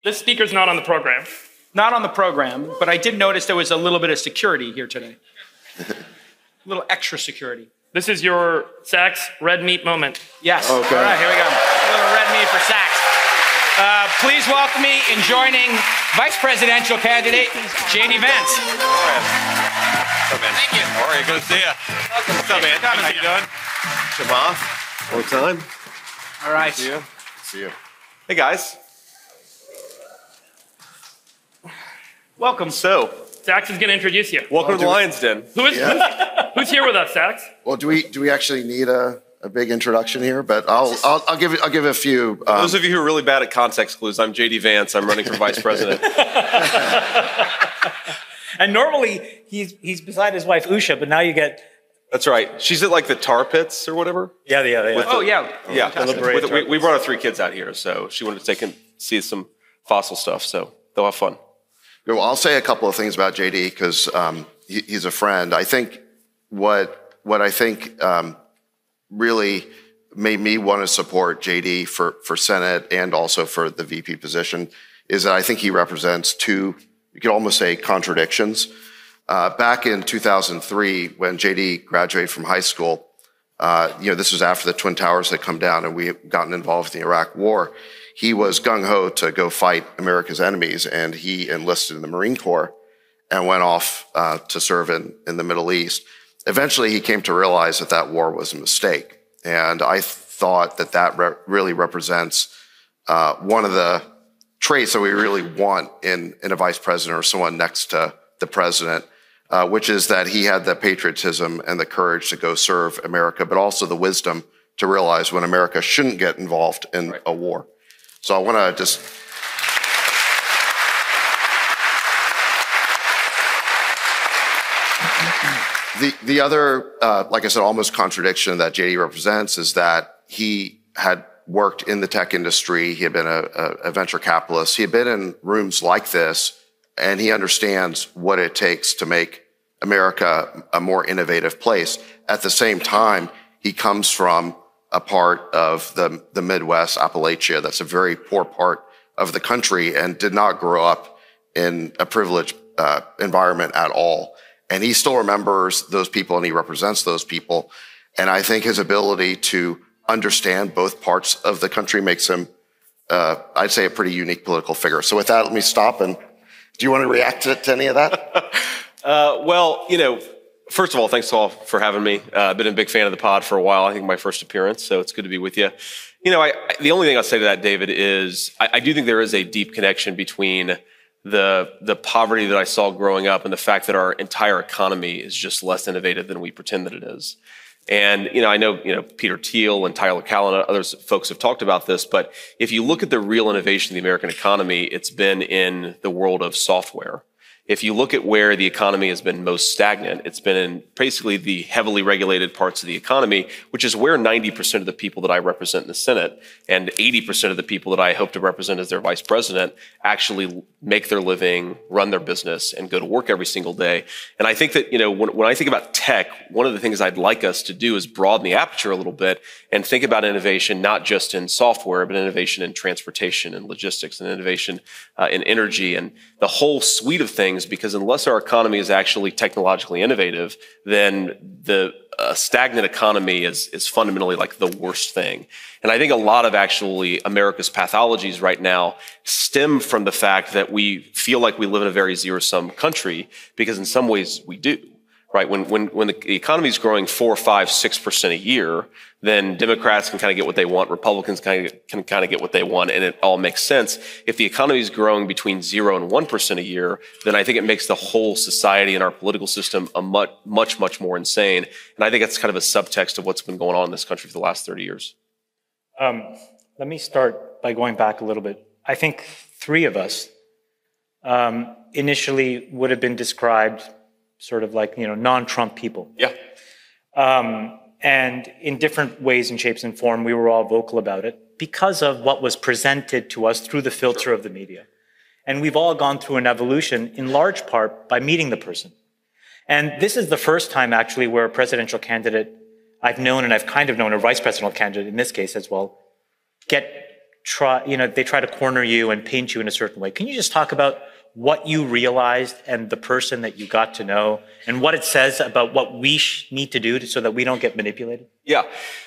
This speaker's not on the program. Not on the program, but I did notice there was a little bit of security here today. A little extra security. This is your Sachs red meat moment. Yes. Okay. All right, here we go. A little red meat for Sachs. Please welcome me in joining Vice Presidential candidate Jd Vance. What's up, man? Thank you. How are you? Good to see you. What's up, man? How you doing? Shema. Long time. All right. See you. See you. Hey, guys. Welcome. So, Sachs is going to introduce you. welcome to the Lion's Den. Who's here with us, Sachs? Well, do we actually need a big introduction here? But I'll give a few. Those of you who are really bad at context clues, I'm Jd Vance. I'm running for vice president. And normally he's beside his wife Usha, but now you get. That's right. She's at like the tar pits or whatever. Yeah. Oh, yeah. Yeah. We brought our 3 kids out here, so she wanted to take and see some fossil stuff. So they'll have fun. Well, I'll say a couple of things about JD because he's a friend. I think what I think really made me want to support JD for Senate and also for the VP position is that I think he represents 2, you could almost say, contradictions. Back in 2003, when JD graduated from high school, this was after the Twin Towers had come down and we had gotten involved in the Iraq War. He was gung-ho to go fight America's enemies, and he enlisted in the Marine Corps and went off to serve in the Middle East. Eventually, he came to realize that war was a mistake, and I thought that really represents one of the traits that we really want in a vice president or someone next to the president, which is that he had the patriotism and the courage to go serve America, but also the wisdom to realize when America shouldn't get involved in a war. So I want to just... The other, like I said, almost contradiction that JD represents is that he had worked in the tech industry. He had been a venture capitalist. He had been in rooms like this, and he understands what it takes to make America a more innovative place. At the same time, he comes from a part of the Midwest, Appalachia. That's a very poor part of the country and did not grow up in a privileged environment at all. And he still remembers those people and he represents those people. And I think his ability to understand both parts of the country makes him, I'd say, a pretty unique political figure. So with that, let me stop. And do you want to react to any of that? First of all, thanks all for having me. I've been a big fan of the pod for a while. I think my first appearance, so it's good to be with you. The only thing I'll say to that, David, is I do think there is a deep connection between the poverty that I saw growing up and the fact that our entire economy is just less innovative than we pretend that it is. And, I know, Peter Thiel and Tyler Cowen and other folks have talked about this, but if you look at the real innovation in the American economy, it's been in the world of software. If you look at where the economy has been most stagnant, it's been in basically the heavily regulated parts of the economy, which is where 90% of the people that I represent in the Senate and 80% of the people that I hope to represent as their vice president actually make their living, run their business, and go to work every single day. And I think that, when I think about tech, one of the things I'd like us to do is broaden the aperture a little bit and think about innovation, not just in software, but innovation in transportation and logistics and innovation in energy and the whole suite of things. Because unless our economy is actually technologically innovative, then the stagnant economy is fundamentally like the worst thing. And I think a lot of actually America's pathologies right now stem from the fact that we feel like we live in a very zero-sum country, because in some ways we do. Right? When the economy is growing 4%, 5%, 6% a year, then Democrats can kind of get what they want, Republicans can kind of get what they want, and it all makes sense. If the economy is growing between 0% and 1% a year, then I think it makes the whole society and our political system a much more insane. And I think that's kind of a subtext of what's been going on in this country for the last 30 years. Let me start by going back a little bit. I think 3 of us initially would have been described sort of like, non-Trump people. Yeah. And in different ways and shapes and form, we were all vocal about it because of what was presented to us through the filter of the media. And we've all gone through an evolution in large part by meeting the person. And this is the first time actually where a presidential candidate I've known, and I've kind of known a vice presidential candidate in this case as well, get they try to corner you and paint you in a certain way. Can you just talk about what you realized and the person that you got to know and what it says about what we need to do so that we don't get manipulated? Yeah.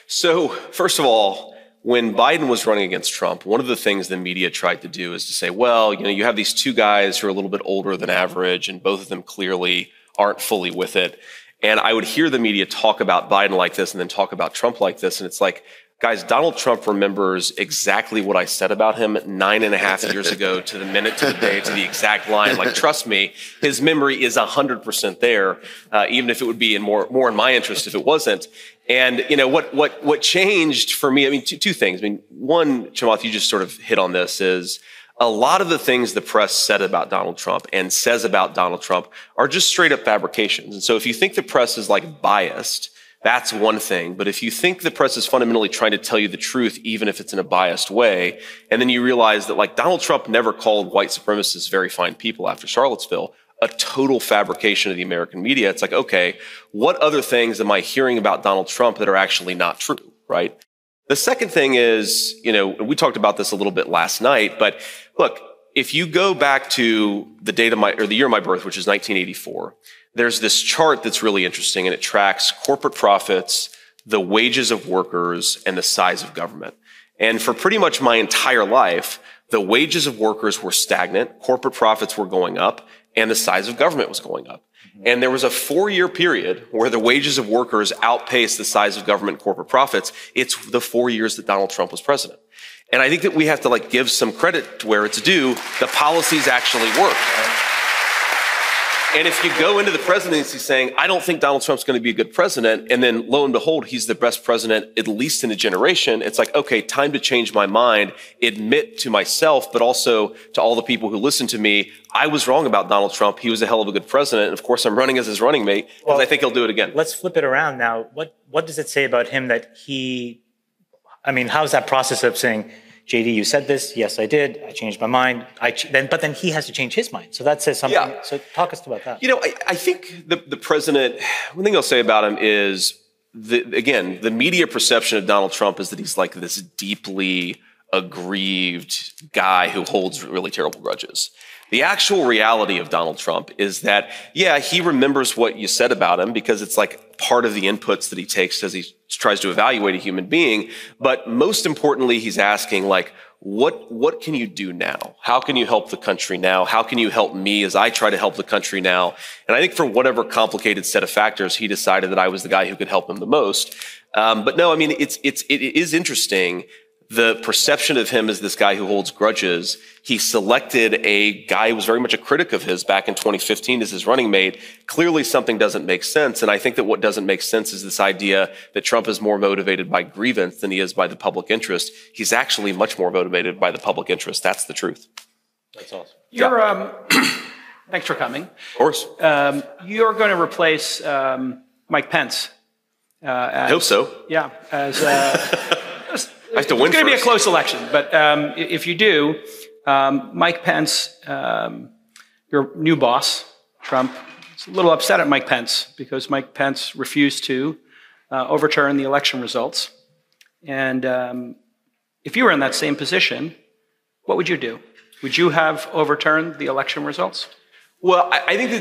So first of all, when Biden was running against Trump, one of the things the media tried to do is to say, well, you have these two guys who are a little bit older than average, and both of them clearly aren't fully with it. And I would hear the media talk about Biden like this and then talk about Trump like this. And it's like, guys, Donald Trump remembers exactly what I said about him 9.5 years ago to the minute, to the day, to the exact line. Like, trust me, his memory is 100% there, even if it would be more in my interest if it wasn't. And, what changed for me, I mean, two things. I mean, one, Chamath, you just sort of hit on this, is a lot of the things the press said about Donald Trump and says about Donald Trump are just straight up fabrications. And so if you think the press is like biased, that's one thing. But if you think the press is fundamentally trying to tell you the truth, even if it's in a biased way, and then you realize that like Donald Trump never called white supremacists very fine people after Charlottesville, a total fabrication of the American media. It's like, okay, what other things am I hearing about Donald Trump that are actually not true, right? The second thing is, we talked about this a little bit last night, but look, if you go back to the year of my birth, which is 1984, there's this chart that's really interesting, and it tracks corporate profits, the wages of workers, and the size of government. And for pretty much my entire life, the wages of workers were stagnant, corporate profits were going up, and the size of government was going up. And there was a 4-year period where the wages of workers outpaced the size of government corporate profits. It's the 4 years that Donald Trump was president. And I think that we have to give some credit to where it's due. The policies actually work. And if you go into the presidency saying, I don't think Donald Trump's going to be a good president, and then lo and behold, he's the best president, at least in a generation, it's like, okay, time to change my mind, admit to myself, but also to all the people who listen to me, I was wrong about Donald Trump. He was a hell of a good president. And of course, I'm running as his running mate because I think he'll do it again. Let's flip it around now. What does it say about him that how's that process of saying, JD, you said this. Yes, I did. I changed my mind. But then he has to change his mind. So that says something. Yeah. So talk us about that. I think the president, one thing I'll say about him is, the media perception of Donald Trump is that he's like this deeply aggrieved guy who holds really terrible grudges. The actual reality of Donald Trump is that, yeah, he remembers what you said about him because it's like part of the inputs that he takes as he tries to evaluate a human being. But most importantly, he's asking, what can you do now? How can you help the country now? How can you help me as I try to help the country now? And I think for whatever complicated set of factors, he decided that I was the guy who could help him the most. But no, it is interesting. The perception of him as this guy who holds grudges. He selected a guy who was very much a critic of his back in 2015 as his running mate. Clearly something doesn't make sense. And I think that what doesn't make sense is this idea that Trump is more motivated by grievance than he is by the public interest. He's actually much more motivated by the public interest. That's the truth. That's awesome. Thanks for coming. Of course. You're going to replace Mike Pence. I hope so. Yeah. I have to win. It's going to be a close election, but if you do, Mike Pence, your new boss, Trump, is a little upset at Mike Pence because Mike Pence refused to overturn the election results. And if you were in that same position, what would you do? Would you have overturned the election results? Well, I think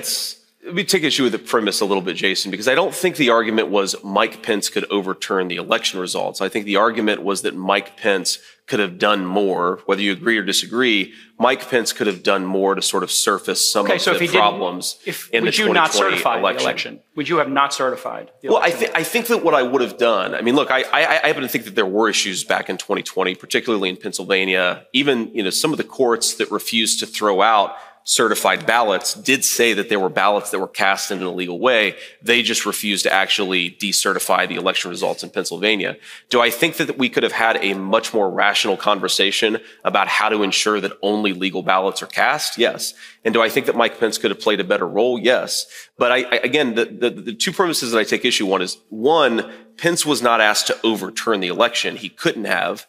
let me take issue with the premise a little bit, Jason, because I don't think the argument was Mike Pence could overturn the election results. I think the argument was that Mike Pence could have done more, whether you agree or disagree. Mike Pence could have done more to sort of surface some of the problems in the 2020 election. Would you not certify the election? Would you have not certified the election? Well, I think that what I would have done, look, I happen to think that there were issues back in 2020, particularly in Pennsylvania. Even, some of the courts that refused to throw out certified ballots did say that there were ballots that were cast in an illegal way. They just refused to actually decertify the election results in Pennsylvania. Do I think that we could have had a much more rational conversation about how to ensure that only legal ballots are cast? Yes. And do I think that Mike Pence could have played a better role? Yes. But again, the two premises that I take issue on is, one, Pence was not asked to overturn the election. He couldn't have.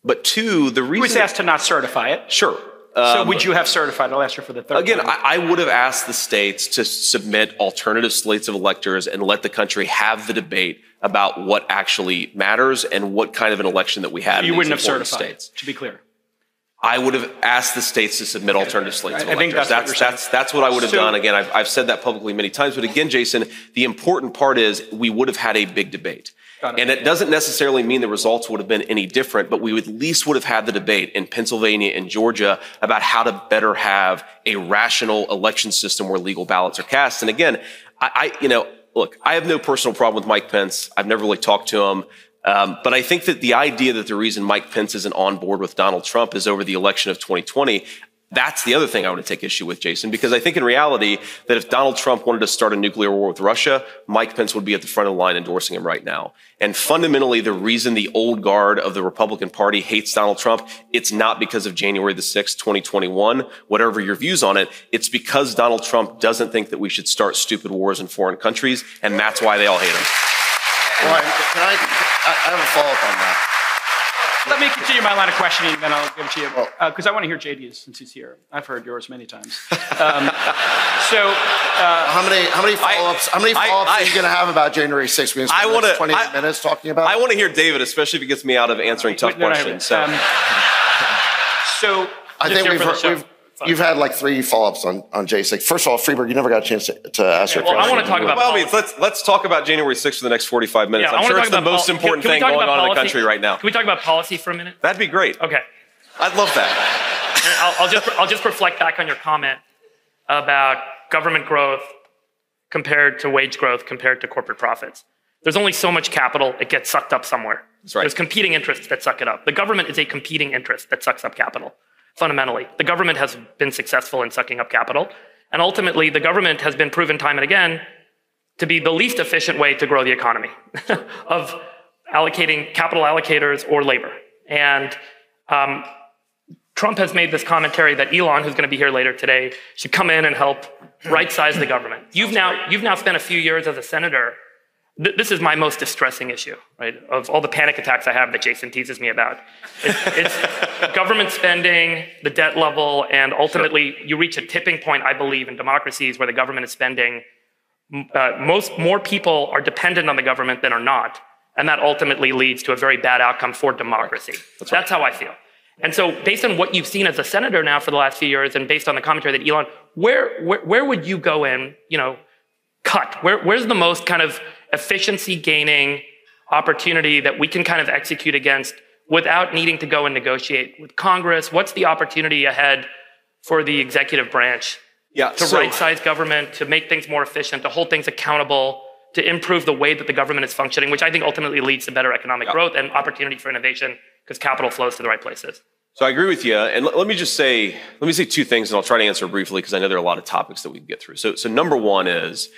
But two, the reason— He was asked to not certify it. Sure. So would you have certified? I'll ask you for the third Again, time. I would have asked the states to submit alternative slates of electors and let the country have the debate about what actually matters and what kind of an election that we had. So you wouldn't have certified, states. To be clear. I would have asked the states to submit alternative slates of I think electors. That's what I would have done. Again, I've said that publicly many times. But again, Jason, the important part is we would have had a big debate. And it doesn't necessarily mean the results would have been any different, but we at least would have had the debate in Pennsylvania and Georgia about how to better have a rational election system where legal ballots are cast. And again, look, I have no personal problem with Mike Pence. I've never really talked to him. But I think that the idea that the reason Mike Pence isn't on board with Donald Trump is over the election of 2020, that's the other thing I want to take issue with, Jason, because I think in reality that if Donald Trump wanted to start a nuclear war with Russia, Mike Pence would be at the front of the line endorsing him right now. And fundamentally, the reason the old guard of the Republican Party hates Donald Trump, it's not because of January the 6th, 2021, whatever your views on it. It's because Donald Trump doesn't think that we should start stupid wars in foreign countries, and that's why they all hate him. Well, I have a follow-up on that. Let me continue my line of questioning, then I'll give it to you. Because I want to hear JD's since he's here. I've heard yours many times. How many follow-ups? How many follow-ups are you going to have about January 6th? We're going to spend 20 minutes talking about. I want to hear David, especially if it gets me out of answering tough questions. I think you've had like 3 follow-ups on J6. First of all, Freeberg, you never got a chance to ask your question. I want to talk about. Well, let's talk about January 6th for the next 45 minutes. Yeah, I'm sure it's the most important thing going on in the country right now. Can we talk about policy for a minute? That'd be great. Okay. I'd love that. I'll just reflect back on your comment about government growth compared to wage growth compared to corporate profits. There's only so much capital, it gets sucked up somewhere. That's right. There's competing interests that suck it up. The government is a competing interest that sucks up capital. Fundamentally, the government has been successful in sucking up capital, and ultimately the government has been proven time and again to be the least efficient way to grow the economy of allocating capital allocators or labor. And Trump has made this commentary that Elon, who's going to be here later today, should come in and help right-size the government. You've now spent a few years as a senator. This is my most distressing issue, right? Of all the panic attacks I have that Jason teases me about. It's government spending, the debt level, and ultimately you reach a tipping point, I believe, in democracies where the government is spending. More people are dependent on the government than are not. And that ultimately leads to a very bad outcome for democracy. That's how I feel. And so based on what you've seen as a senator now for the last few years, and based on the commentary that Elon, where would you go in, cut? Where's the most kind of efficiency gaining opportunity that we can kind of execute against without needing to go and negotiate with Congress? What's the opportunity ahead for the executive branch to right-size government, to make things more efficient, to hold things accountable, to improve the way that the government is functioning, which I think ultimately leads to better economic growth and opportunity for innovation because capital flows to the right places? So I agree with you. And let me say 2 things, and I'll try to answer briefly because I know there are a lot of topics that we can get through. So number one is,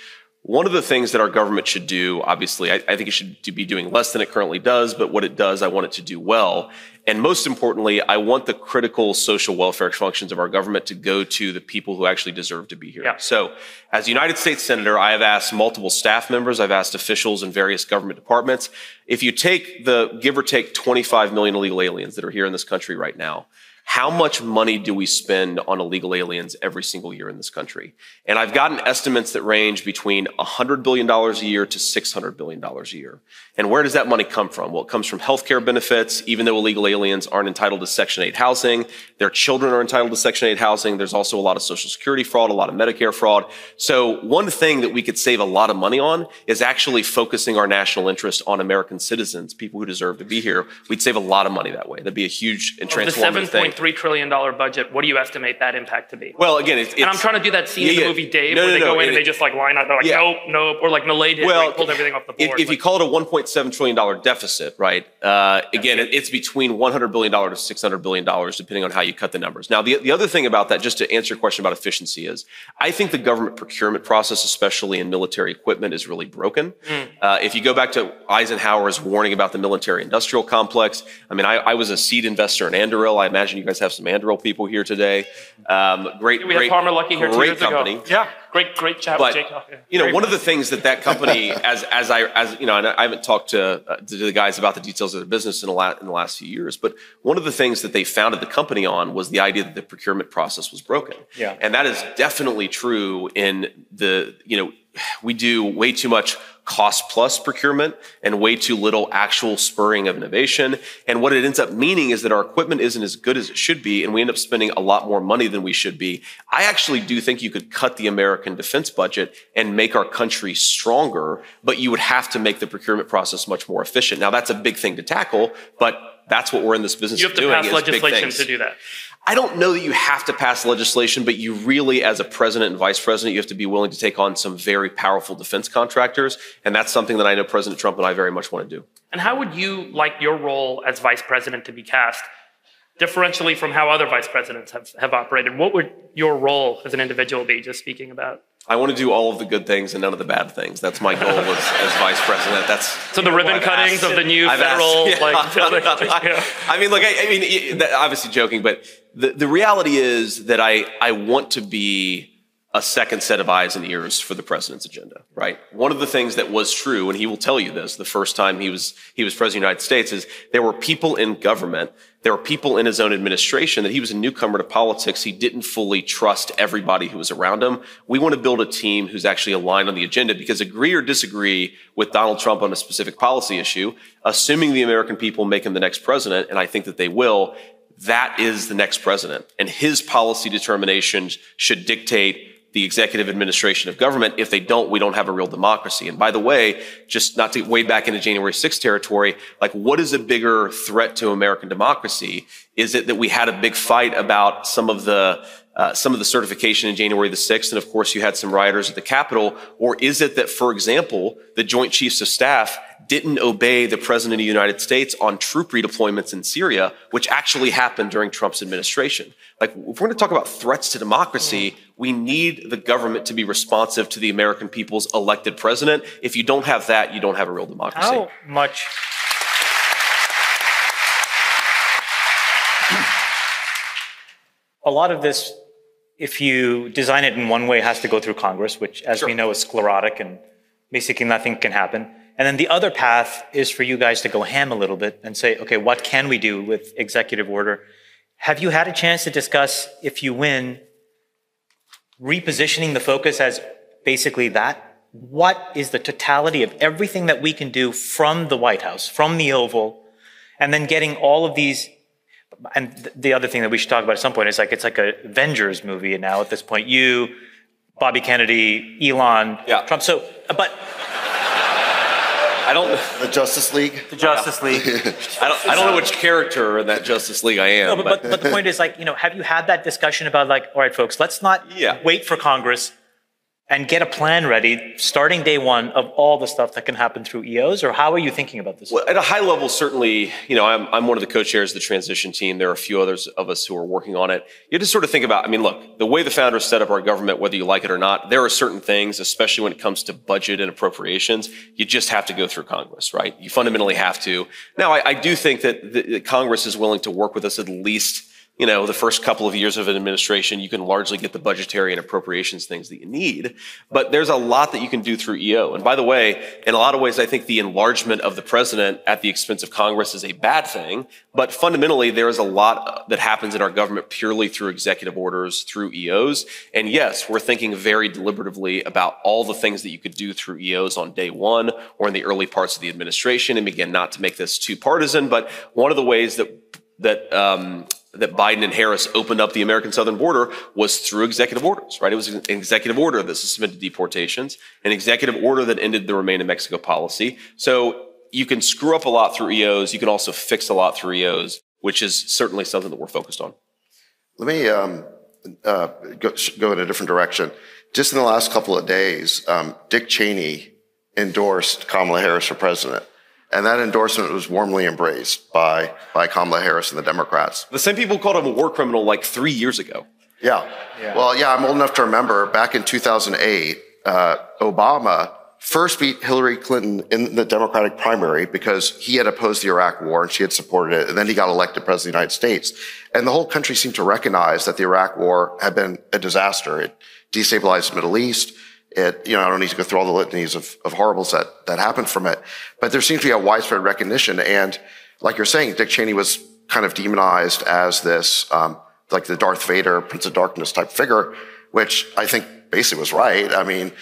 one of the things that our government should do, obviously, I think it should be doing less than it currently does, but what it does, I want it to do well. And most importantly, I want the critical social welfare functions of our government to go to the people who actually deserve to be here. Yeah. So as a United States Senator, I have asked multiple staff members, I've asked officials in various government departments, if you take the give or take 25 million illegal aliens that are here in this country right now, how much money do we spend on illegal aliens every single year in this country? And I've gotten estimates that range between $100 billion a year to $600 billion a year. And where does that money come from? Well, it comes from healthcare benefits. Even though illegal aliens aren't entitled to Section 8 housing, their children are entitled to Section 8 housing. There's also a lot of Social Security fraud, a lot of Medicare fraud. So one thing that we could save a lot of money on is actually focusing our national interest on American citizens, people who deserve to be here. We'd save a lot of money that way. That'd be a huge and transformative thing. $7.3 trillion budget, what do you estimate that impact to be? Well, again, it's and I'm tryrying to do that scene in the movie Dave where they go in and they just like line up, they're like, nope, or like Milei did, where he pulled everything off the board. If you call it a $1.7 trillion deficit, right, again, it's between $100 billion to $600 billion, depending on how you cut the numbers. Now, the other thing about that, just to answer your question about efficiency, is I think the government procurement process, especially in military equipment, is really broken. If you go back to Eisenhower's warning about the military-industrial complex, I mean, I was a seed investor in Anduril. I imagine you guys have some Anduril people here today. We had Palmer Luckey here 2 years company. Ago. Yeah, great chat with Jake. One of the things that company, and I haven't talked to the guys about the details of their business in the last few years, but one of the things that they founded the company on was the idea that the procurement process was broken. Yeah. And that is definitely true in we do way too much cost plus procurement and way too little actual spurring of innovation. And what it ends up meaning is that our equipment isn't as good as it should be, and we end up spending a lot more money than we should be. I actually do think you could cut the American defense budget and make our country stronger, but you would have to make the procurement process much more efficient. Now, that's a big thing to tackle, but that's what we're in this business of doing. You have to pass legislation to do that. I don't know that you have to pass legislation, but you really, as a president and vice president, you have to be willing to take on some very powerful defense contractors. And that's something that I know President Trump and I very much want to do. And how would you like your role as vice president to be cast differentially from how other vice presidents have operated? What would your role as an individual be, just speaking about? I want to do all of the good things and none of the bad things. That's my goal as vice president. That's so the ribbon cuttings of the new federal, I mean, look, I mean, obviously joking, but the reality is that I want to be a second set of eyes and ears for the president's agenda, right? One of the things that was true, and he will tell you this, the first time he was president of the United States, is there were people in government, there were people in his own administration that he was a newcomer to politics. He didn't fully trust everybody who was around him. We want to build a team who's actually aligned on the agenda, because agree or disagree with Donald Trump on a specific policy issue, assuming the American people make him the next president, and I think that they will, that is the next president. And his policy determinations should dictate the executive administration of government. If they don't, we don't have a real democracy. And by the way, just not to wade back into January 6th territory, like, what is a bigger threat to American democracy? Is it that we had a big fight about some of the certification in January the 6th, and of course you had some rioters at the Capitol? Or is it that, for example, the Joint Chiefs of Staff didn't obey the President of the United States on troop redeployments in Syria, which actually happened during Trump's administration? Like, if we're going to talk about threats to democracy, we need the government to be responsive to the American people's elected president. If you don't have that, you don't have a real democracy. How much? A lot of this, if you design it in one way, has to go through Congress, which, as we know, is sclerotic and basically nothing can happen. And then the other path is for you guys to go ham a little bit and say, okay, what can we do with executive order? Have you had a chance to discuss, if you win, repositioning the focus as basically that? What is the totality of everything that we can do from the White House, from the Oval, and then getting all of these? And the other thing that we should talk about at some point is, like, it's like a Avengers movie now at this point. You, Bobby Kennedy, Elon, Trump. So, but I don't. The Justice League. The Justice League. I don't know which character in that Justice League I am. No, but the point is, like, have you had that discussion about, like, all right, folks, let's not wait for Congress and get a plan ready starting day one of all the stuff that can happen through EOs? Or how are you thinking about this? Well, at a high level, certainly, I'm one of the co-chairs of the transition team. There are a few others of us who are working on it. You have to sort of think about, I mean, look, the way the founders set up our government, whether you like it or not, there are certain things, especially when it comes to budget and appropriations, you just have to go through Congress, right? You fundamentally have to. Now, I do think that Congress is willing to work with us at least, the first couple of years of an administration. You can largely get the budgetary and appropriations things that you need, but there's a lot that you can do through EO. And by the way, in a lot of ways, I think the enlargement of the president at the expense of Congress is a bad thing, but fundamentally, there is a lot that happens in our government purely through executive orders, through EOs. And yes, we're thinking very deliberatively about all the things that you could do through EOs on day one or in the early parts of the administration. And again, not to make this too partisan, but one of the ways that Biden and Harris opened up the American southern border was through executive orders, right? It was an executive order that suspended deportations, an executive order that ended the Remain in Mexico policy. So you can screw up a lot through EOs. You can also fix a lot through EOs, which is certainly something that we're focused on. Let me go in a different direction. Just in the last couple of days, Dick Cheney endorsed Kamala Harris for president. And that endorsement was warmly embraced by Kamala Harris and the Democrats. The same people called him a war criminal like 3 years ago. Yeah. Well, I'm old enough to remember back in 2008, Obama first beat Hillary Clinton in the Democratic primary because he had opposed the Iraq war and she had supported it. And then he got elected president of the United States. And the whole country seemed to recognize that the Iraq war had been a disaster. It destabilized the Middle East. I don't need to go through all the litanies of horribles that happened from it. But there seems to be a widespread recognition. And like you're saying, Dick Cheney was kind of demonized as this, like the Darth Vader, Prince of Darkness type figure, which I think basically was right. I mean,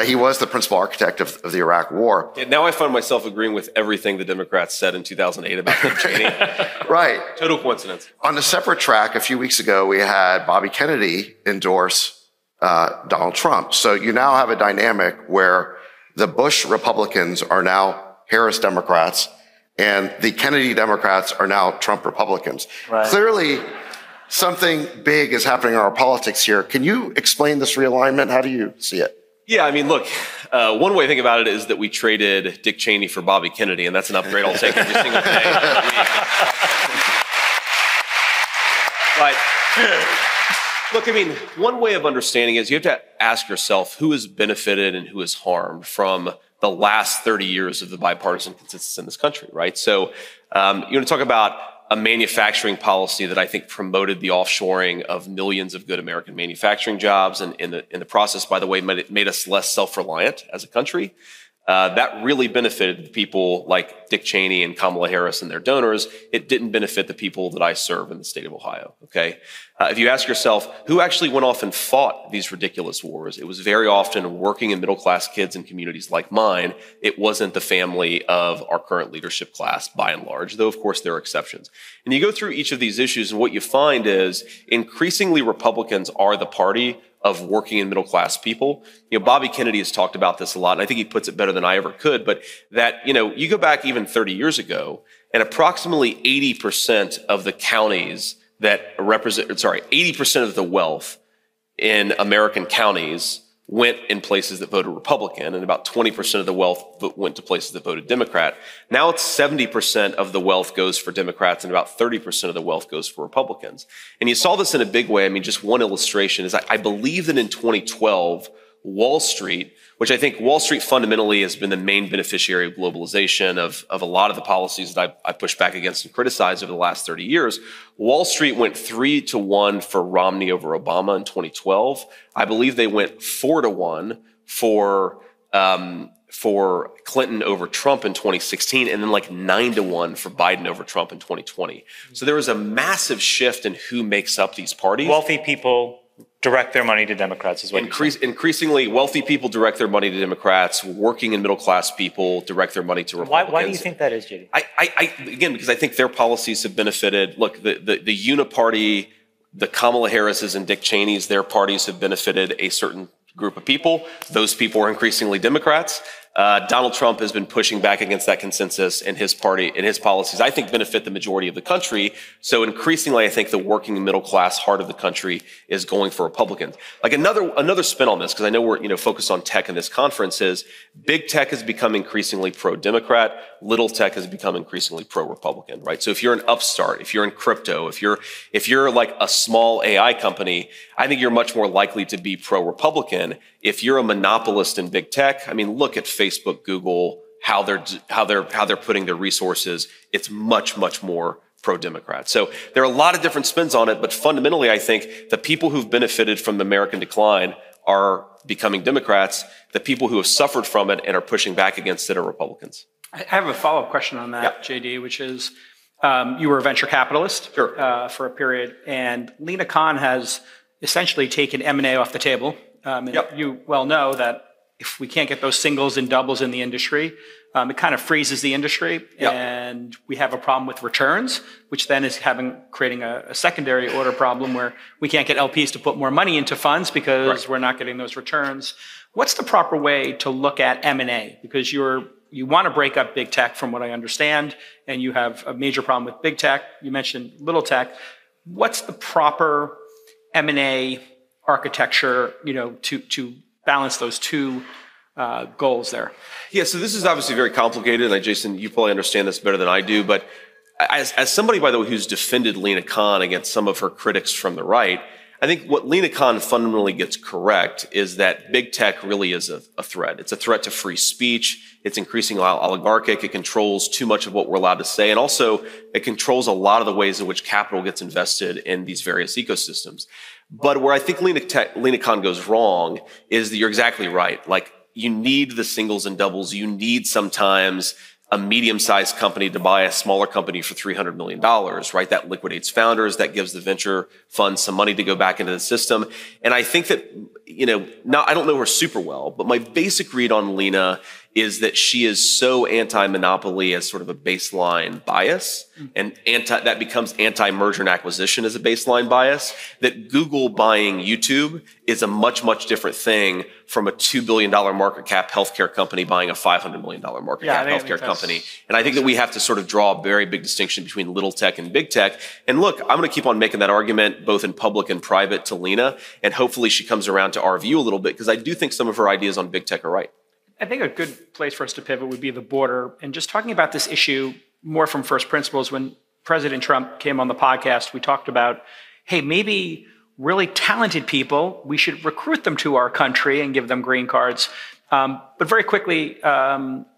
he was the principal architect of the Iraq War. And now I find myself agreeing with everything the Democrats said in 2008 about Dick Cheney. Right. Total coincidence. On a separate track, a few weeks ago, we had Bobby Kennedy endorse Donald Trump. So you now have a dynamic where the Bush Republicans are now Harris Democrats, and the Kennedy Democrats are now Trump Republicans. Right. Clearly, something big is happening in our politics here. Can you explain this realignment? How do you see it? Yeah, I mean, look, one way to think about it is that we traded Dick Cheney for Bobby Kennedy, and that's an upgrade I'll take every single day. But look, I mean, one way of understanding is you have to ask yourself who has benefited and who has harmed from the last 30 years of the bipartisan consensus in this country, right? So you want to talk about a manufacturing policy that I think promoted the offshoring of millions of good American manufacturing jobs, and in the process, by the way, made us less self-reliant as a country. That really benefited the people like Dick Cheney and Kamala Harris and their donors. It didn't benefit the people that I serve in the state of Ohio, okay? If you ask yourself, who actually went off and fought these ridiculous wars? It was very often working and middle-class kids in communities like mine. It wasn't the family of our current leadership class, by and large, though, of course, there are exceptions. And you go through each of these issues, and what you find is increasingly Republicans are the party of working and middle class people. You know, Bobby Kennedy has talked about this a lot, and I think he puts it better than I ever could, but that, you know, you go back even 30 years ago, and approximately 80% of the counties that represent, 80% of the wealth in American counties went in places that voted Republican, and about 20% of the wealth went to places that voted Democrat. Now it's 70% of the wealth goes for Democrats and about 30% of the wealth goes for Republicans. And you saw this in a big way. I mean, just one illustration is I believe that in 2012, Wall Street, which I think Wall Street fundamentally has been the main beneficiary of globalization, of a lot of the policies that I pushed back against and criticized over the last 30 years. Wall Street went 3-1 for Romney over Obama in 2012. I believe they went 4-1 for Clinton over Trump in 2016, and then like 9-1 for Biden over Trump in 2020. So there was a massive shift in who makes up these parties. Wealthy people direct their money to Democrats, is what Increasingly, wealthy people direct their money to Democrats. Working and middle class people direct their money to Republicans. Why do you think that is, JD? Again, because I think their policies have benefited. Look, the Uniparty, the Kamala Harris's and Dick Cheney's, their parties have benefited a certain group of people. Those people are increasingly Democrats. Donald Trump has been pushing back against that consensus, and his party and his policies, I think, benefit the majority of the country. So increasingly, I think the working and middle class heart of the country is going for Republicans. Like another spin on this, because I know we're focused on tech in this conference, is big tech has become increasingly pro-Democrat, little tech has become increasingly pro-Republican, right? So if you're an upstart, if you're in crypto, if you're like a small AI company, I think you're much more likely to be pro-Republican. If you're a monopolist in big tech, I mean, look at Facebook, Google, how they're putting their resources. It's much more pro-Democrat. So there are a lot of different spins on it, but fundamentally, I think the people who've benefited from the American decline are becoming Democrats. The people who have suffered from it and are pushing back against it are Republicans. I have a follow-up question on that, JD, which is you were a venture capitalist for a period, and Lina Khan has essentially taken M&A off the table. You well know that if we can't get those singles and doubles in the industry, it kind of freezes the industry, and we have a problem with returns, which then is creating a secondary order problem where we can't get LPs to put more money into funds because we're not getting those returns. What's the proper way to look at M&A? Because you want to break up big tech, from what I understand, and you have a major problem with big tech. You mentioned little tech. What's the proper M&A architecture, to balance those two goals there? Yeah, so this is obviously very complicated, and Jason, you probably understand this better than I do, but as somebody, by the way, who's defended Lina Khan against some of her critics from the right, I think what Lina Khan fundamentally gets correct is that big tech really is a threat. It's a threat to free speech. It's increasingly oligarchic. It controls too much of what we're allowed to say. And also, it controls a lot of the ways in which capital gets invested in these various ecosystems. But where I think Lina Khan goes wrong is that you're exactly right. Like, you need the singles and doubles. You need sometimes a medium-sized company to buy a smaller company for $300 million, right? That liquidates founders. That gives the venture fund some money to go back into the system. And I think that I don't know her super well, but my basic read on Lena is that she is so anti-monopoly as sort of a baseline bias, and that becomes anti-merger and acquisition as a baseline bias, that Google buying YouTube is a much, much different thing from a $2 billion market cap healthcare company buying a $500 million market cap healthcare company. And I think that we have to sort of draw a very big distinction between little tech and big tech. And look, I'm going to keep on making that argument both in public and private to Lena, and hopefully she comes around to our view a little bit, because I do think some of her ideas on big tech are right. I think a good place for us to pivot would be the border. And just talking about this issue more from first principles, when President Trump came on the podcast, we talked about, hey, maybe really talented people, we should recruit them to our country and give them green cards. But very quickly,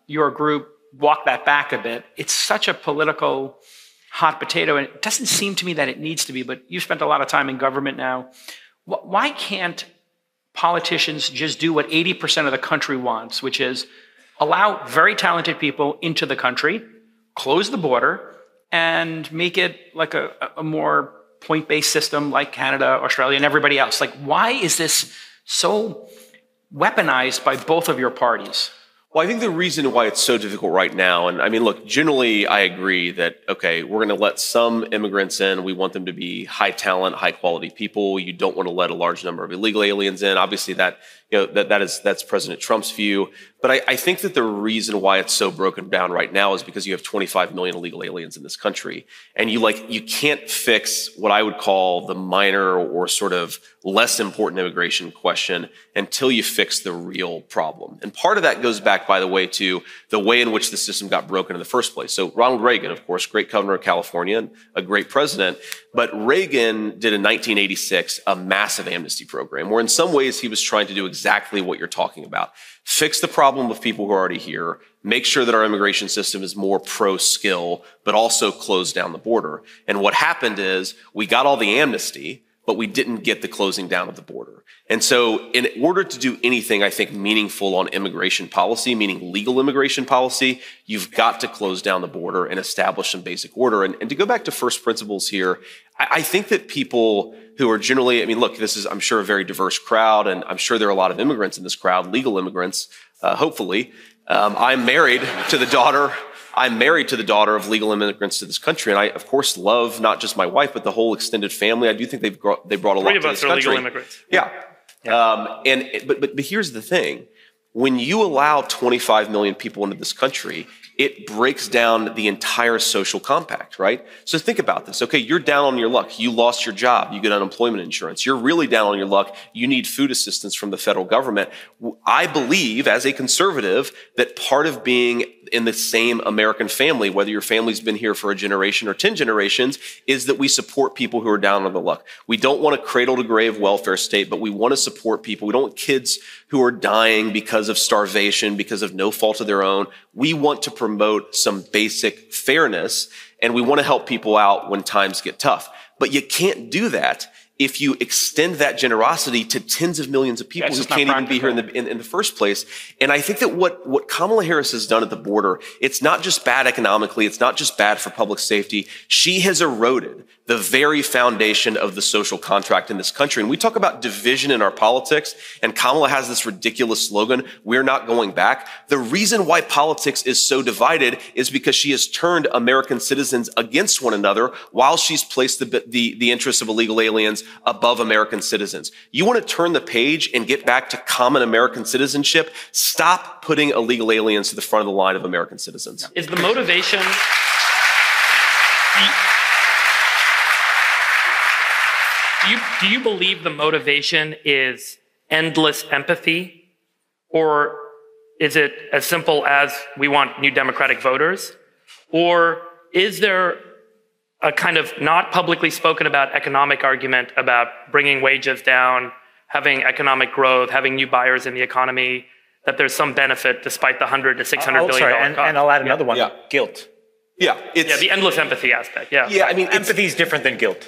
your group walked that back a bit. It's such a political hot potato, and it doesn't seem to me that it needs to be, but you've spent a lot of time in government now. Why can't politicians just do what 80% of the country wants, which is allow very talented people into the country, close the border, and make it like a more point-based system like Canada, Australia, and everybody else? Like, why is this so weaponized by both of your parties? Well, I think the reason why it's so difficult right now, and I mean, look, generally I agree that, okay, we're going to let some immigrants in. We want them to be high talent, high quality people. You don't want to let a large number of illegal aliens in. Obviously that's President Trump's view. But I think that the reason why it's so broken down right now is because you have 25 million illegal aliens in this country. And you can't fix what I would call the minor or sort of less important immigration question until you fix the real problem. And part of that goes back, by the way, to the way in which the system got broken in the first place. So Ronald Reagan, of course, great governor of California and a great president. But Reagan did in 1986 a massive amnesty program where in some ways he was trying to do exactly what you're talking about. Fix the problem of people who are already here, make sure that our immigration system is more pro-skill, but also close down the border. And what happened is we got all the amnesty, but we didn't get the closing down of the border. And so in order to do anything, I think, meaningful on immigration policy, meaning legal immigration policy, you've got to close down the border and establish some basic order. And to go back to first principles here, I think that people who are generally, I mean, look, this is, I'm sure, a very diverse crowd, and I'm sure there are a lot of immigrants in this crowd, legal immigrants, hopefully. I'm married to the daughter of legal immigrants to this country, and I, of course, love not just my wife, but the whole extended family. I do think they brought a lot to this country. 3 of us are legal immigrants. Yeah. But here's the thing. When you allow 25 million people into this country, it breaks down the entire social compact, right? So think about this. Okay, you're down on your luck. You lost your job. You get unemployment insurance. You're really down on your luck. You need food assistance from the federal government. I believe, as a conservative, that part of being in the same American family, whether your family's been here for a generation or 10 generations, is that we support people who are down on the luck. We don't want a cradle-to-grave welfare state, but we want to support people. We don't want kids who are dying because of starvation, because of no fault of their own. We want to promote some basic fairness, and we want to help people out when times get tough. But you can't do that if you extend that generosity to tens of millions of people who can't even be here in the first place. And I think that what Kamala Harris has done at the border, it's not just bad economically, it's not just bad for public safety. She has eroded the very foundation of the social contract in this country. And we talk about division in our politics, and Kamala has this ridiculous slogan, "We're not going back." The reason why politics is so divided is because she has turned American citizens against one another while she's placed the interests of illegal aliens above American citizens. You want to turn the page and get back to common American citizenship? Stop putting illegal aliens to the front of the line of American citizens. Is the motivation... Do you believe the motivation is endless empathy? Or is it as simple as we want new Democratic voters? Or is there a kind of not publicly spoken about economic argument about bringing wages down, having economic growth, having new buyers in the economy, that there's some benefit despite the $100 to $600 billion cost? And I'll add another one, guilt. Yeah, the endless empathy aspect, Yeah, I mean, empathy is different than guilt.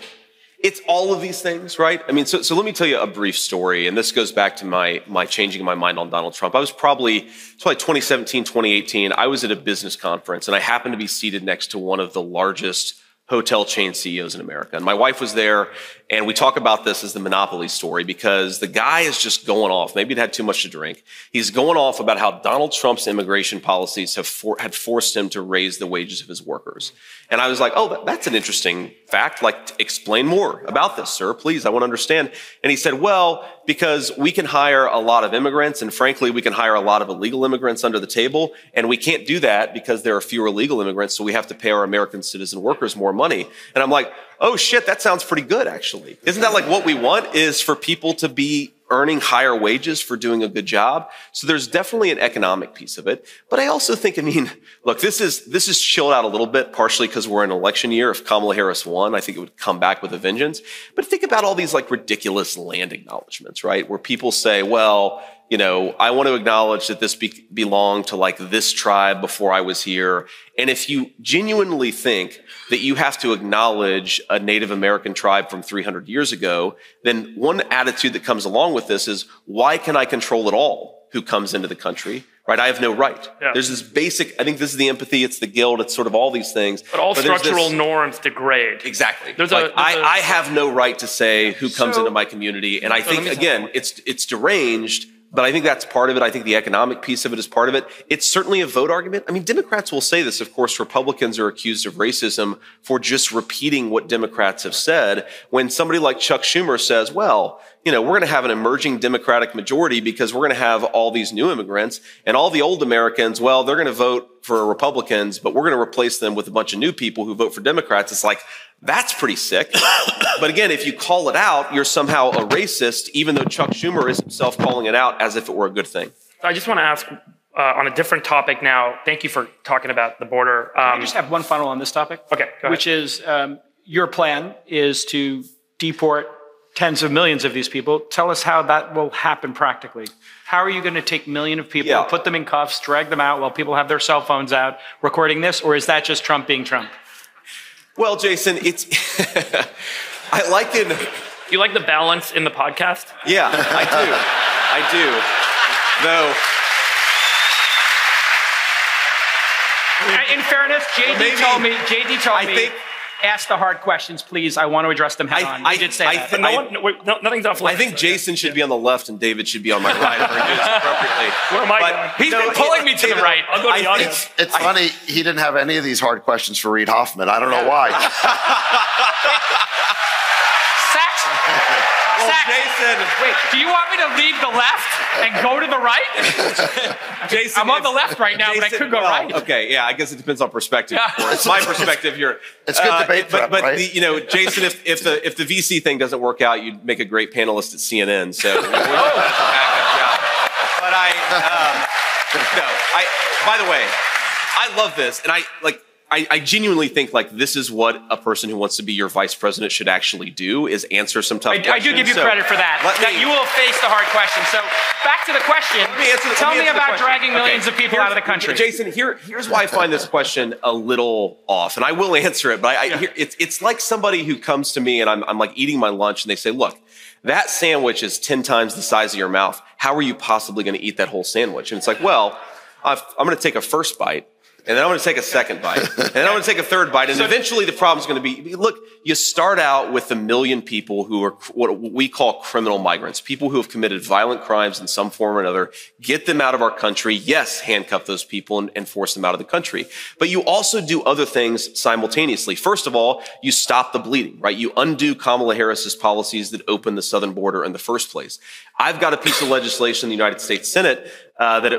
It's all of these things, right? I mean, so let me tell you a brief story, and this goes back to my changing my mind on Donald Trump. It's probably 2017, 2018. I was at a business conference, and I happened to be seated next to one of the largest hotel chain CEOs in America. And my wife was there, And we talk about this as the monopoly story because the guy is just going off. Maybe he'd had too much to drink. He's going off about how Donald Trump's immigration policies had forced him to raise the wages of his workers. And I was like, oh, that's an interesting fact. Like, explain more about this, sir, please. I want to understand. And he said, well, because we can hire a lot of immigrants, and frankly, we can hire a lot of illegal immigrants under the table, and we can't do that because there are fewer legal immigrants, so we have to pay our American citizen workers more money. And I'm like, oh shit, that sounds pretty good, actually. Isn't that like what we want, is for people to be earning higher wages for doing a good job? So there's definitely an economic piece of it. But I also think, I mean, look, this is chilled out a little bit, partially because we're in an election year. If Kamala Harris won, I think it would come back with a vengeance. But think about all these like ridiculous land acknowledgments, right? Where people say, well, you know, I want to acknowledge that this belonged to like this tribe before I was here. And if you genuinely think that you have to acknowledge a Native American tribe from 300 years ago, then one attitude that comes along with this is, why can I control it all who comes into the country, right? I have no right. Yeah. There's this basic, I think this is the empathy, it's the guilt, it's sort of all these things. But all structural norms degrade. Exactly. I have no right to say who comes into my community. And I think, again, it's deranged. But I think that's part of it. I think the economic piece of it is part of it. It's certainly a vote argument. I mean, Democrats will say this. Of course, Republicans are accused of racism for just repeating what Democrats have said. When somebody like Chuck Schumer says, well, you know, we're going to have an emerging Democratic majority because we're going to have all these new immigrants, and all the old Americans, well, they're going to vote for Republicans, but we're going to replace them with a bunch of new people who vote for Democrats. It's like, that's pretty sick. But again, if you call it out, you're somehow a racist, even though Chuck Schumer is himself calling it out as if it were a good thing. I just want to ask on a different topic now. Thank you for talking about the border. Can I just have one final on this topic? Okay, go ahead. Which is your plan is to deport tens of millions of these people. Tell us how that will happen practically. How are you going to take millions of people, put them in cuffs, drag them out while people have their cell phones out recording this? Or is that just Trump being Trump? Well, Jason, it's I like it. You like the balance in the podcast? Yeah, I do. Though, in fairness, JD told me, ask the hard questions, please. I want to address them head on. I did say that. Nothing's off limits. I think Jason should be on the left and David should be on my right. Appropriately. Where am I going? He's been pulling me to the right. I'll go to the audience. It's funny, he didn't have any of these hard questions for Reid Hoffman. I don't know why. Jason, wait, do you want me to leave the left and go to the right? Jason, I'm on the left right now, but I could go right. Okay, yeah, I guess it depends on perspective. Yeah. It's my perspective here. It's good debate prep, but right? you know, Jason, if the VC thing doesn't work out, you'd make a great panelist at CNN. So, but by the way, I love this, and I genuinely think like this is what a person who wants to be your vice president should actually do, is answer some tough questions. I do give you credit for that. You will face the hard questions. So back to the question. Tell me about dragging millions of people out of the country. Jason, here's why I find this question a little off, and I will answer it. But it's like somebody who comes to me and I'm like eating my lunch and they say, look, that sandwich is 10 times the size of your mouth. How are you possibly going to eat that whole sandwich? And it's like, well, I'm going to take a first bite. And then I'm going to take a second bite. And then I'm going to take a third bite. And eventually the problem's going to be, look, you start out with 1 million people who are what we call criminal migrants, people who have committed violent crimes in some form or another, get them out of our country. Yes, handcuff those people and force them out of the country. But you also do other things simultaneously. First of all, you stop the bleeding, right? You undo Kamala Harris's policies that opened the southern border in the first place. I've got a piece of legislation in the United States Senate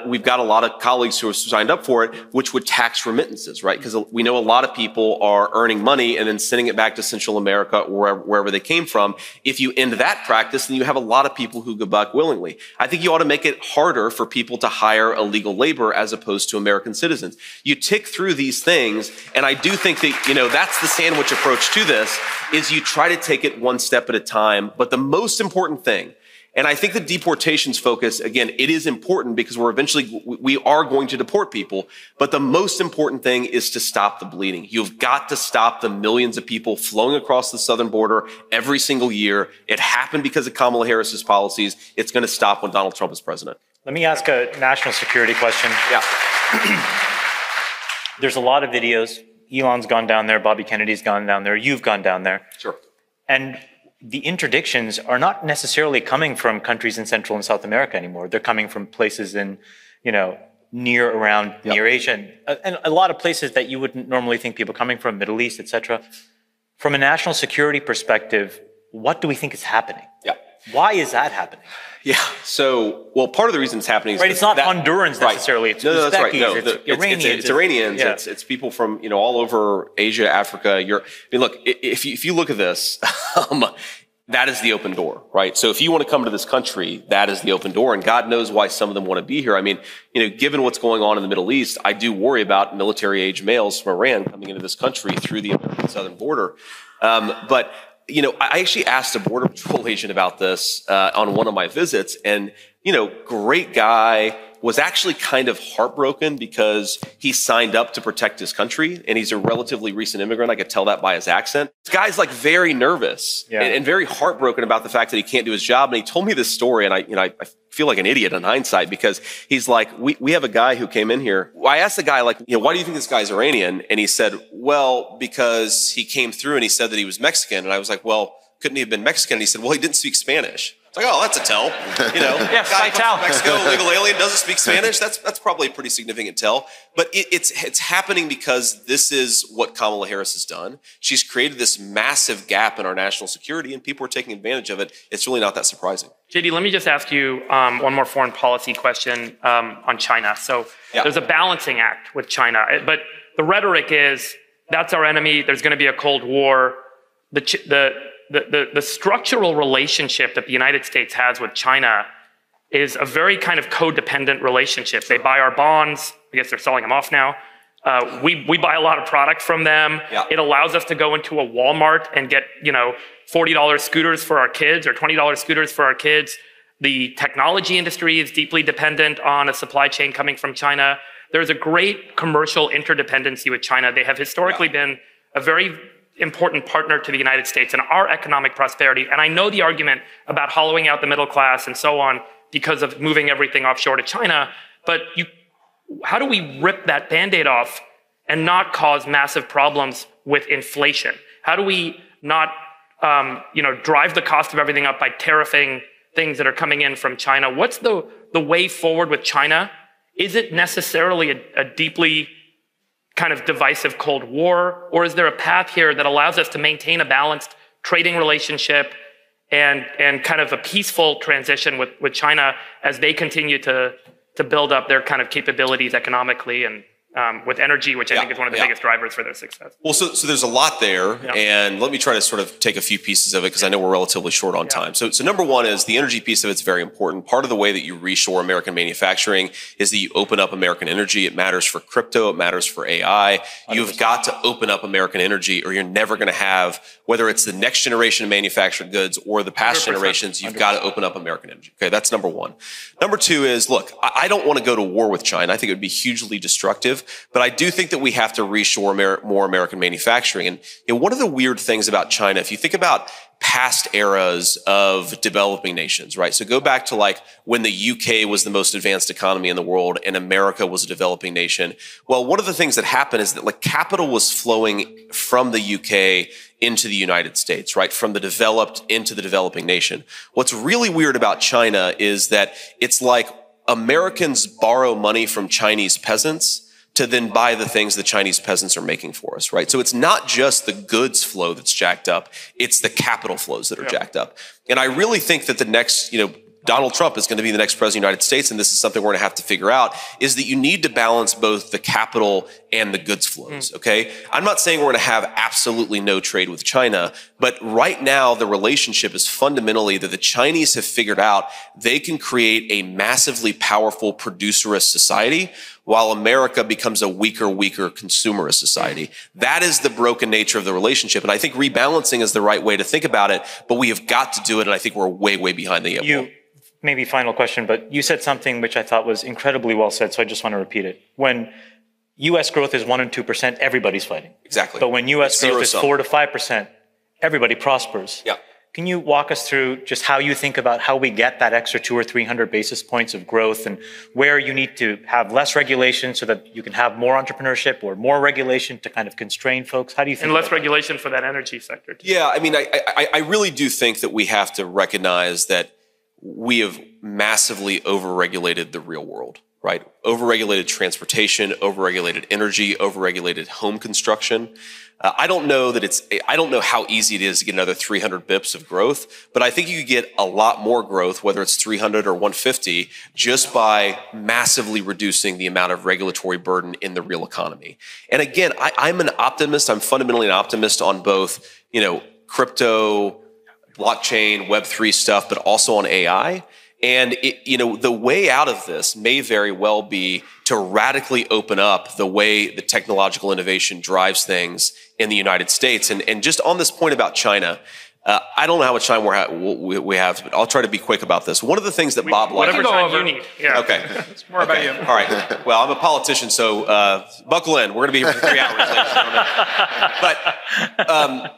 we've got a lot of colleagues who have signed up for it, which would tax remittances, right? Because we know a lot of people are earning money and then sending it back to Central America or wherever they came from. If you end that practice, then you have a lot of people who go back willingly. I think you ought to make it harder for people to hire illegal labor as opposed to American citizens. You tick through these things, and I do think that, you know, that's the sandwich approach to this, is you try to take it one step at a time. But the most important thing, and I think the deportations focus, again, it is important because we are going to deport people. But the most important thing is to stop the bleeding. You've got to stop the millions of people flowing across the southern border every single year. It happened because of Kamala Harris's policies. It's going to stop when Donald Trump is president. Let me ask a national security question. Yeah. There's a lot of videos. Elon's gone down there. Bobby Kennedy's gone down there. You've gone down there. Sure. And the interdictions are not necessarily coming from countries in Central and South America anymore. They're coming from places in, near Asia, and a lot of places that you wouldn't normally think people coming from, Middle East, etc. From a national security perspective, what do we think is happening? Yeah. Why is that happening? Yeah. So, part of the reason it's happening is it's not Hondurans necessarily. Right. No, that's right. No, it's Iranians. It's Iranians. Yeah. It's people from all over Asia, Africa, Europe. I mean, look, if you look at this, that is the open door, right? So if you want to come to this country, that is the open door, and God knows why some of them want to be here. I mean, given what's going on in the Middle East, I do worry about military-age males from Iran coming into this country through the American southern border. But I actually asked a Border Patrol agent about this on one of my visits, and, great guy, was actually kind of heartbroken because he signed up to protect his country, and he's a relatively recent immigrant. I could tell that by his accent. This guy's like very nervous and very heartbroken about the fact that he can't do his job. And he told me this story, and I feel like an idiot in hindsight because he's like, we have a guy who came in here. I asked the guy, like, why do you think this guy's Iranian? And he said, well, because he came through and he said that he was Mexican. And I was like, well, couldn't he have been Mexican? And he said, well, he didn't speak Spanish. It's like, oh, that's a tell. Guy comes from Mexico, legal alien, doesn't speak Spanish. That's probably a pretty significant tell. But it's happening because this is what Kamala Harris has done. She's created this massive gap in our national security, and people are taking advantage of it. It's really not that surprising. JD, let me just ask you one more foreign policy question on China. So there's a balancing act with China, but the rhetoric is that's our enemy. There's going to be a Cold War. The structural relationship that the United States has with China is a very kind of codependent relationship. They buy our bonds. I guess they're selling them off now. We buy a lot of product from them. Yeah. It allows us to go into a Walmart and get, $40 scooters for our kids or $20 scooters for our kids. The technology industry is deeply dependent on a supply chain coming from China. There's a great commercial interdependency with China. They have historically been a very important partner to the United States and our economic prosperity. And I know the argument about hollowing out the middle class and so on because of moving everything offshore to China, but how do we rip that Band-Aid off and not cause massive problems with inflation? How do we not drive the cost of everything up by tariffing things that are coming in from China? What's the way forward with China? Is it necessarily a deeply kind of divisive Cold War, or is there a path here that allows us to maintain a balanced trading relationship and kind of a peaceful transition with China as they continue to build up their kind of capabilities economically and with energy, which I think is one of the biggest drivers for their success? Well, so there's a lot there, and let me try to sort of take a few pieces of it because I know we're relatively short on time. So number one is the energy piece of it's very important. Part of the way that you reshore American manufacturing is that you open up American energy. It matters for crypto. It matters for AI. You've got to open up American energy or you're never going to have, whether it's the next generation of manufactured goods or the past 100%, generations, you've got to open up American energy. Okay, that's number one. Number two is, look, I don't want to go to war with China. I think it would be hugely destructive. But I do think that we have to reshore more American manufacturing. And one of the weird things about China, if you think about past eras of developing nations, right? So go back to like when the UK was the most advanced economy in the world and America was a developing nation. Well, one of the things that happened is that like capital was flowing from the UK into the United States, right? From the developed into the developing nation. What's really weird about China is that it's like Americans borrow money from Chinese peasants to then buy the things the Chinese peasants are making for us, right? So it's not just the goods flow that's jacked up, it's the capital flows that are jacked up. And I really think that the next, Donald Trump is going to be the next president of the United States, and this is something we're going to have to figure out, is that you need to balance both the capital and the goods flows, okay? I'm not saying we're going to have absolutely no trade with China, but right now the relationship is fundamentally that the Chinese have figured out they can create a massively powerful producerist society while America becomes a weaker consumerist society. That is the broken nature of the relationship. And I think rebalancing is the right way to think about it, but we have got to do it, and I think we're way behind the eight ball. Maybe final question, but you said something which I thought was incredibly well said, so I just want to repeat it. When U.S. growth is 1% and 2%, everybody's fighting. Exactly. But when U.S. growth is 4 to 5%, everybody prospers. Yeah. Can you walk us through just how you think about how we get that extra 200 or 300 basis points of growth, and where you need to have less regulation so that you can have more entrepreneurship, or more regulation to kind of constrain folks? How do you think? And less regulation for that energy sector too. Yeah, I mean, I really do think that we have to recognize that we have massively overregulated the real world, right? Overregulated transportation, overregulated energy, overregulated home construction. I don't know how easy it is to get another 300 bips of growth, but I think you could get a lot more growth, whether it's 300 or 150, just by massively reducing the amount of regulatory burden in the real economy. And again, I'm an optimist. I'm fundamentally an optimist on both, crypto, blockchain, Web3 stuff, but also on AI. And the way out of this may very well be to radically open up the way the technological innovation drives things in the United States. And just on this point about China, I don't know how much time we have, but I'll try to be quick about this. One of the things that Bob liked. Whatever time you need. Yeah. Okay. It's more about you. All right. Well, I'm a politician, so buckle in. We're going to be here for 3 hours. But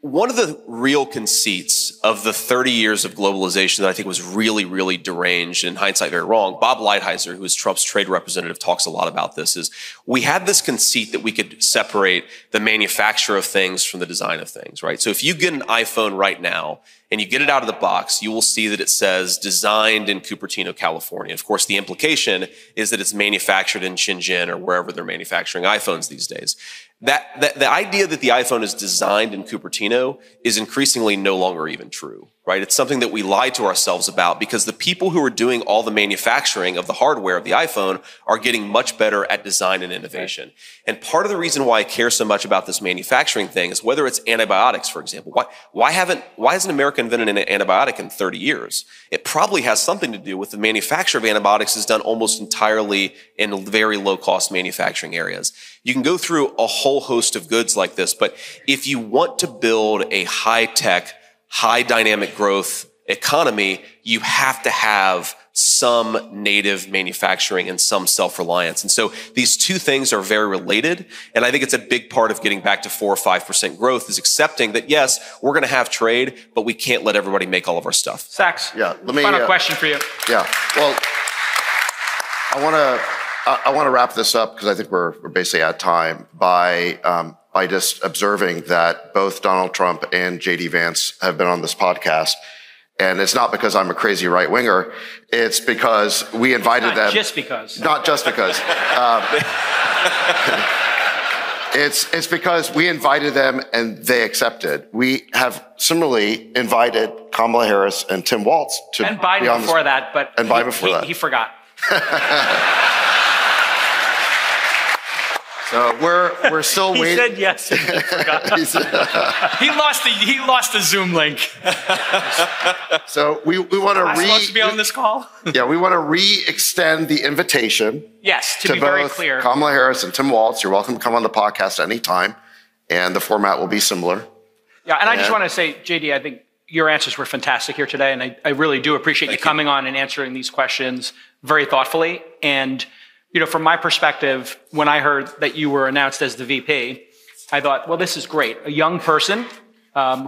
one of the real conceits of the 30 years of globalization that I think was really, really deranged, and in hindsight very wrong, Bob Lighthizer, who is Trump's trade representative, talks a lot about this, is we had this conceit that we could separate the manufacture of things from the design of things, right? So if you get an iPhone right now and you get it out of the box, you will see that it says designed in Cupertino, California. Of course, the implication is that it's manufactured in Shenzhen or wherever they're manufacturing iPhones these days. The idea that the iPhone is designed in Cupertino is increasingly no longer even true, right? It's something that we lie to ourselves about because the people who are doing all the manufacturing of the hardware of the iPhone are getting much better at design and innovation. Right. And part of the reason why I care so much about this manufacturing thing is whether it's antibiotics, for example. Why hasn't America invented an antibiotic in 30 years? It probably has something to do with the manufacture of antibiotics is done almost entirely in very low-cost manufacturing areas. You can go through a whole host of goods like this, but if you want to build a high-tech, high-dynamic growth economy, you have to have some native manufacturing and some self-reliance. And so these two things are very related. And I think it's a big part of getting back to 4 or 5% growth is accepting that, yes, we're going to have trade, but we can't let everybody make all of our stuff. Sachs, Yeah, final question for you. Yeah, well, I want to wrap this up because I think we're basically at time by just observing that both Donald Trump and J.D. Vance have been on this podcast. And it's not because I'm a crazy right-winger. It's because we invited them. Not just because. Not just because. It's because we invited them and they accepted. We have similarly invited Kamala Harris and Tim Walz to and Biden be on before this, that, but and Biden before that. He forgot. So we're still waiting. He said yes and he forgot. He lost the Zoom link. So we want to supposed to be on this call? Yeah, we want to re-extend the invitation. Yes, to be very clear. Kamala Harris and Tim Walz, you're welcome to come on the podcast anytime, and the format will be similar. Yeah, and I just want to say, JD, I think your answers were fantastic here today, and I really do appreciate you coming on and answering these questions very thoughtfully. And from my perspective, when I heard that you were announced as the VP, I thought, well, this is great. A young person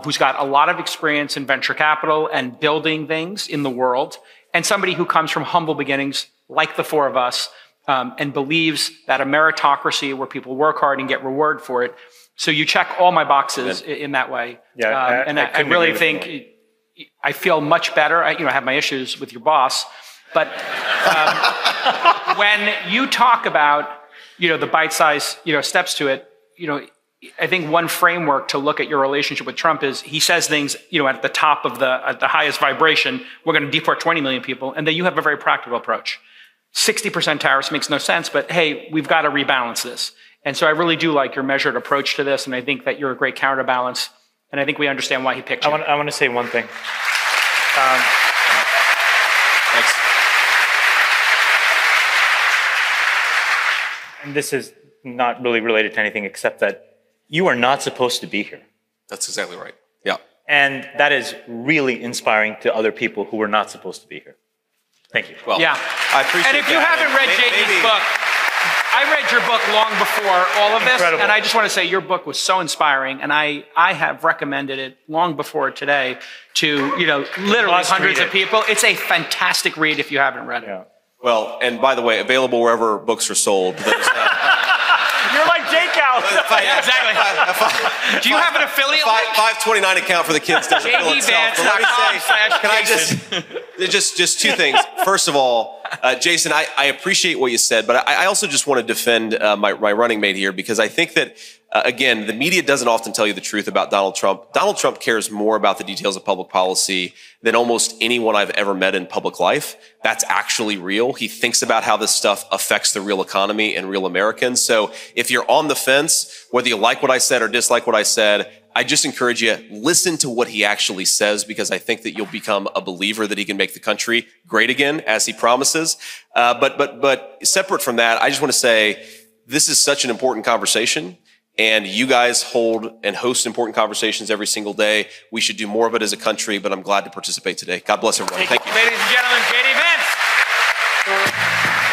who's got a lot of experience in venture capital and building things in the world, and somebody who comes from humble beginnings, like the four of us, and believes that a meritocracy where people work hard and get reward for it. So you check all my boxes in that way. Yeah, I really think I feel much better. I have my issues with your boss. But when you talk about, the bite-sized, steps to it, I think one framework to look at your relationship with Trump is he says things, at the top of at the highest vibration, we're going to deport 20 million people. And then you have a very practical approach. 60% tariffs makes no sense, but hey, we've got to rebalance this. And so I really do like your measured approach to this. And I think that you're a great counterbalance. And I think we understand why he picked you. I want to say one thing. Thanks. And this is not really related to anything except that you are not supposed to be here. That's exactly right. Yeah. And that is really inspiring to other people who were not supposed to be here. Thank you. Well, yeah. I appreciate that. And if you haven't read JD's book, I read your book long before all of this, Incredible. and I just want to say your book was so inspiring, and I have recommended it long before today to, literally Must hundreds read of it. people. It's a fantastic read if you haven't read it. Yeah. Well, and by the way, available wherever books are sold. You're like Jake out. Yeah, exactly. Do you have an affiliate link? 529 account for the kids doesn't fill itself. But let me say, can I just two things. First of all, Jason, I appreciate what you said, but I also just want to defend my running mate here, because I think that, again, the media doesn't often tell you the truth about Donald Trump. Donald Trump cares more about the details of public policy than almost anyone I've ever met in public life. That's actually real. He thinks about how this stuff affects the real economy and real Americans. So if you're on the fence, whether you like what I said or dislike what I said, I just encourage you, listen to what he actually says, because I think that you'll become a believer that he can make the country great again, as he promises. But separate from that, I just want to say this is such an important conversation, and you guys hold and host important conversations every single day. We should do more of it as a country, but I'm glad to participate today. God bless everyone. Thank you. Ladies and gentlemen, Jd Vance.